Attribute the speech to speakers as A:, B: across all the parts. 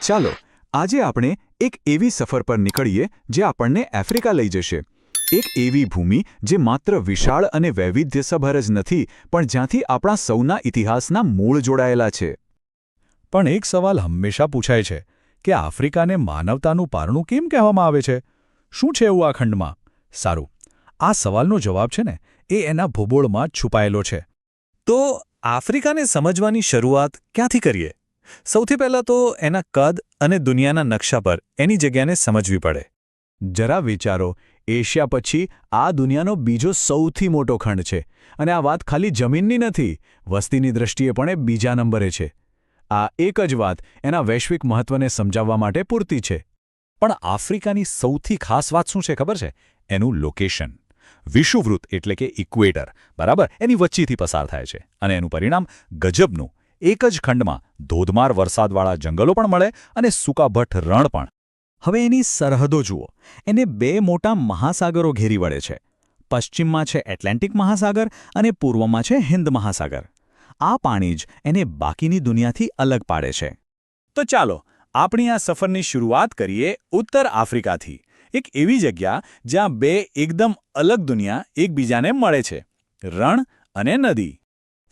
A: ચાલો આજે આપણે એક એવી સફર પર નીકળીએ જે આપણને આફ્રિકા લઈ જશે. એક એવી ભૂમિ જે માત્ર વિશાળ અને વૈવિધ્યસભર જ નથી, પણ જ્યાંથી આપણા સૌના ઇતિહાસના મૂળ જોડાયેલા છે.
B: પણ એક સવાલ હંમેશા પૂછાય છે કે આફ્રિકાને માનવતાનું પારણું કેમ કહેવામાં આવે છે? શું છે એવું આ ખંડમાં? સારું, આ સવાલનો જવાબ છે ને એ એના ભૂગોળમાં જ છુપાયેલો છે.
C: તો આફ્રિકાને સમજવાની શરૂઆત ક્યાંથી કરીએ? સૌથી પહેલાં તો એના કદ અને દુનિયાના નકશા પર એની જગ્યાને સમજવી પડે.
A: જરા વિચારો, એશિયા પછી આ દુનિયાનો બીજો સૌથી મોટો ખંડ છે, અને આ વાત ખાલી જમીનની નથી, વસ્તીની દ્રષ્ટિએ પણ એ બીજા નંબરે છે. આ એક જ વાત એના વૈશ્વિક મહત્વને સમજાવવા માટે પૂરતી છે.
B: પણ આફ્રિકાની સૌથી ખાસ વાત શું છે ખબર છે? એનું લોકેશન. વિષુવવૃત્ત એટલે કે ઇક્વેટર, બરાબર, એની વચ્ચેથી પસાર થાય છે. અને એનું પરિણામ ગજબનું. એક જ ખંડમાં ધોધમાર વરસાદવાળા જંગલો પણ મળે અને સૂકાભઠ્ઠ રણ પણ.
C: હવે એની સરહદો જુઓ. એને બે મોટા મહાસાગરો ઘેરી વળે છે. પશ્ચિમમાં છે એટલાન્ટિક મહાસાગર અને પૂર્વમાં છે હિન્દ મહાસાગર. આ પાણી જ એને બાકીની દુનિયાથી અલગ પાડે છે.
B: તો ચાલો આપણી આ સફરની શરૂઆત કરીએ ઉત્તર આફ્રિકાથી. એક એવી જગ્યા જ્યાં બે એકદમ અલગ દુનિયા એકબીજાને મળે છે, રણ અને નદી.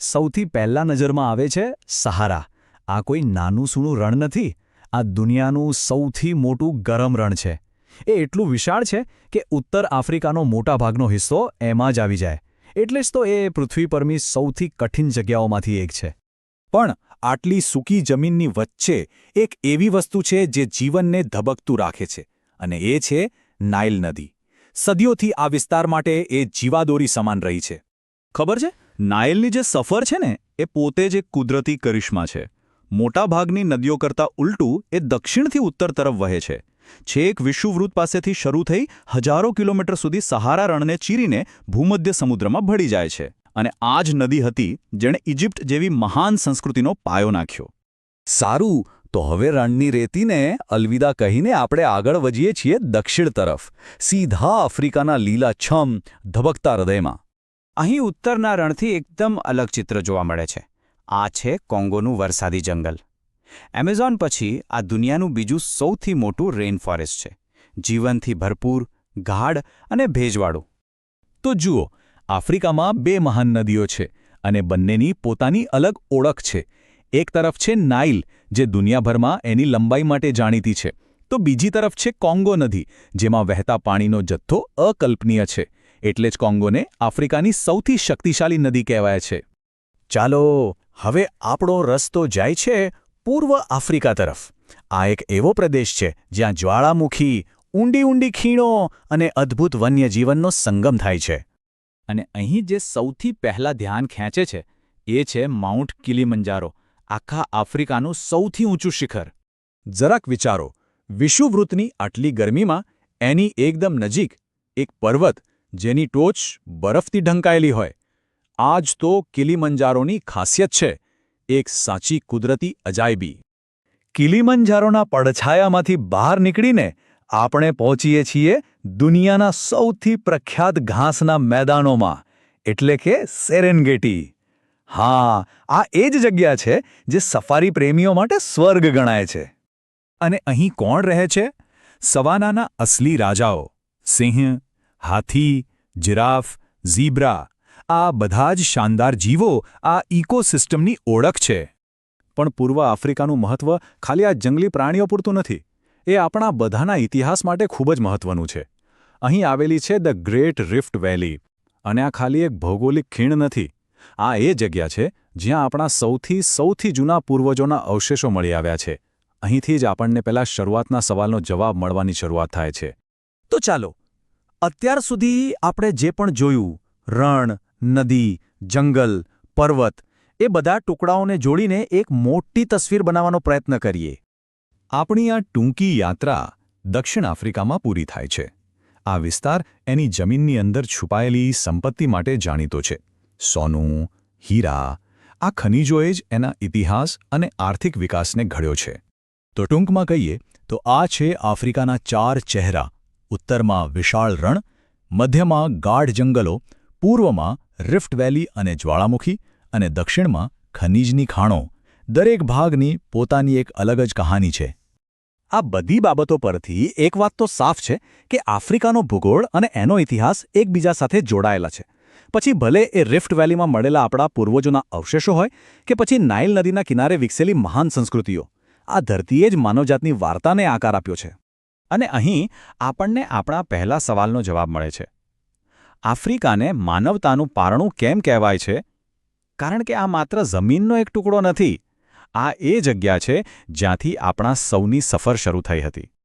C: સૌથી પહેલા નજરમાં આવે છે સહારા. આ કોઈ નાનું સૂનું રણ નથી. આ દુનિયાનું સૌથી મોટું ગરમ રણ છે. એ એટલું વિશાળ છે કે ઉત્તર આફ્રિકાનો મોટાભાગનો હિસ્સો એમાં જ આવી જાય. એટલે જ તો એ પૃથ્વી પરની સૌથી કઠિન જગ્યાઓમાંથી એક છે.
B: પણ આટલી સૂકી જમીનની વચ્ચે એક એવી વસ્તુ છે જે જીવનને ધબકતું રાખે છે, અને એ છે નાઇલ નદી. સદીઓથી આ વિસ્તાર માટે એ જીવાદોરી સમાન રહી છે.
C: ખબર છે, નાઇલની જે સફર છે ને એ પોતે જ એક કુદરતી કરિશ્મા છે. મોટાભાગની નદીઓ કરતાં ઉલટું એ દક્ષિણથી ઉત્તર તરફ વહે છે. છેક વિષુવવૃત્ત પાસેથી શરૂ થઈ હજારો કિલોમીટર સુધી સહારા રણને ચીરીને ભૂમધ્ય સમુદ્રમાં ભળી જાય છે. અને આ જ નદી હતી જેણે ઇજિપ્ત જેવી મહાન સંસ્કૃતિનો પાયો નાખ્યો.
B: સારું, તો હવે રણની રેતીને અલવિદા કહીને આપણે આગળ વધીએ છીએ દક્ષિણ તરફ, સીધા આફ્રિકાના લીલાછમ ધબકતા હૃદયમાં.
C: અહીં ઉત્તરના રણથી એકદમ અલગ ચિત્ર જોવા મળે છે. આ છે કોંગોનું વરસાદી જંગલ. એમેઝોન પછી આ દુનિયાનું બીજું સૌથી મોટું રેઇન ફોરેસ્ટ છે. જીવનથી ભરપૂર, ગાઢ અને ભેજવાળું.
B: તો જુઓ, આફ્રિકામાં બે મહાન નદીઓ છે અને બંનેની પોતાની અલગ ઓળખ છે. એક તરફ છે નાઇલ, જે દુનિયાભરમાં એની લંબાઈ માટે જાણીતી છે. તો બીજી તરફ છે કોંગો નદી, જેમાં વહેતા પાણીનો જથ્થો અકલ્પનીય છે. એટલે જ કોંગોને આફ્રિકાની સૌથી શક્તિશાળી નદી કહેવાય છે.
C: ચાલો હવે આપણો રસ્તો જાય છે પૂર્વ આફ્રિકા તરફ. આ એક એવો પ્રદેશ છે જ્યાં જ્વાળામુખી, ઊંડી ઊંડી ખીણો અને અદ્ભુત વન્યજીવનનો સંગમ થાય છે. અને અહીં જે સૌથી પહેલા ધ્યાન ખેંચે છે એ છે માઉન્ટ કિલીમંજારો, આખા આફ્રિકાનું સૌથી ઊંચું શિખર.
B: જરાક વિચારો, વિષુવવૃત્તની આટલી ગરમીમાં એની એકદમ નજીક એક પર્વત જેની ટોચ બરફથી ઢંકાયેલી હોય. આ જ તો કિલીમંજારોની ખાસિયત છે, એક સાચી કુદરતી અજાયબી. કિલીમંજારોના પડછાયામાંથી બહાર નીકળીને આપણે પહોંચીએ છીએ દુનિયાના સૌથી પ્રખ્યાત ઘાસના મેદાનોમાં, એટલે કે સેરેન્ગેટી. હા, આ એ જ જગ્યા છે જે સફારી પ્રેમીઓ માટે સ્વર્ગ ગણાય છે. અને અહીં કોણ રહે છે? સવાનાના અસલી રાજાઓ. સિંહ, હાથી, જિરાફ, ઝીબ્રા, આ બધા જ શાનદાર જીવો આ ઇકોસિસ્ટમની ઓળખ છે.
A: પણ પૂર્વ આફ્રિકાનું મહત્વ ખાલી આ જંગલી પ્રાણીઓ પૂરતું નથી. એ આપણા બધાના ઇતિહાસ માટે ખૂબ જ મહત્વનું છે. અહીં આવેલી છે ધ ગ્રેટ રિફ્ટ વેલી. અને આ ખાલી એક ભૌગોલિક ખીણ નથી. આ એ જગ્યા છે જ્યાં આપણા સૌથી જૂના પૂર્વજોના અવશેષો મળી આવ્યા છે. અહીંથી જ આપણને પેલા શરૂઆતના સવાલનો જવાબ મળવાની શરૂઆત થાય છે.
C: તો ચાલો, અત્યાર સુધી આપણે જે પણ જોયું, રણ, નદી, જંગલ, પર્વત, એ બધા ટુકડાઓને જોડીને એક મોટી તસવીર બનાવવાનો પ્રયત્ન કરીએ.
B: આપણી આ ટૂંકી યાત્રા દક્ષિણ આફ્રિકામાં પૂરી થાય છે. આ વિસ્તાર એની જમીનની અંદર છુપાયેલી સંપત્તિ માટે જાણીતો છે. સોનું, હીરા, આ ખનિજોએ જ એના ઇતિહાસ અને આર્થિક વિકાસને ઘડ્યો છે. તો ટૂંકમાં કહીએ તો આ છે આફ્રિકાના 4 ચહેરા. ઉત્તરમાં વિશાળ રણ, મધ્યમાં ગાઢ જંગલો, પૂર્વમાં રિફ્ટ વેલી અને જ્વાળામુખી, અને દક્ષિણમાં ખનિજની ખાણો. દરેક ભાગની પોતાની એક અલગ જ કહાની છે. આ બધી બાબતો પરથી એક વાત તો સાફ છે કે આફ્રિકાનો ભૂગોળ અને એનો ઇતિહાસ એકબીજા સાથે જોડાયેલા છે. પછી ભલે એ રિફ્ટ વેલીમાં મળેલા આપણા પૂર્વજોના અવશેષો હોય કે પછી નાઇલ નદીના કિનારે વિકસેલી મહાન સંસ્કૃતિઓ, આ ધરતીએ જ માનવજાતની વાર્તાને આકાર આપ્યો છે.
A: અને અહીં આપણને આપણા પહેલા સવાલનો જવાબ મળે છે. આફ્રિકાને માનવતાનું પારણું કેમ કહેવાય છે? કારણ કે આ માત્ર જમીનનો એક ટુકડો નથી. આ એ જગ્યા છે જ્યાંથી આપણા સૌની સફર શરૂ થઈ હતી.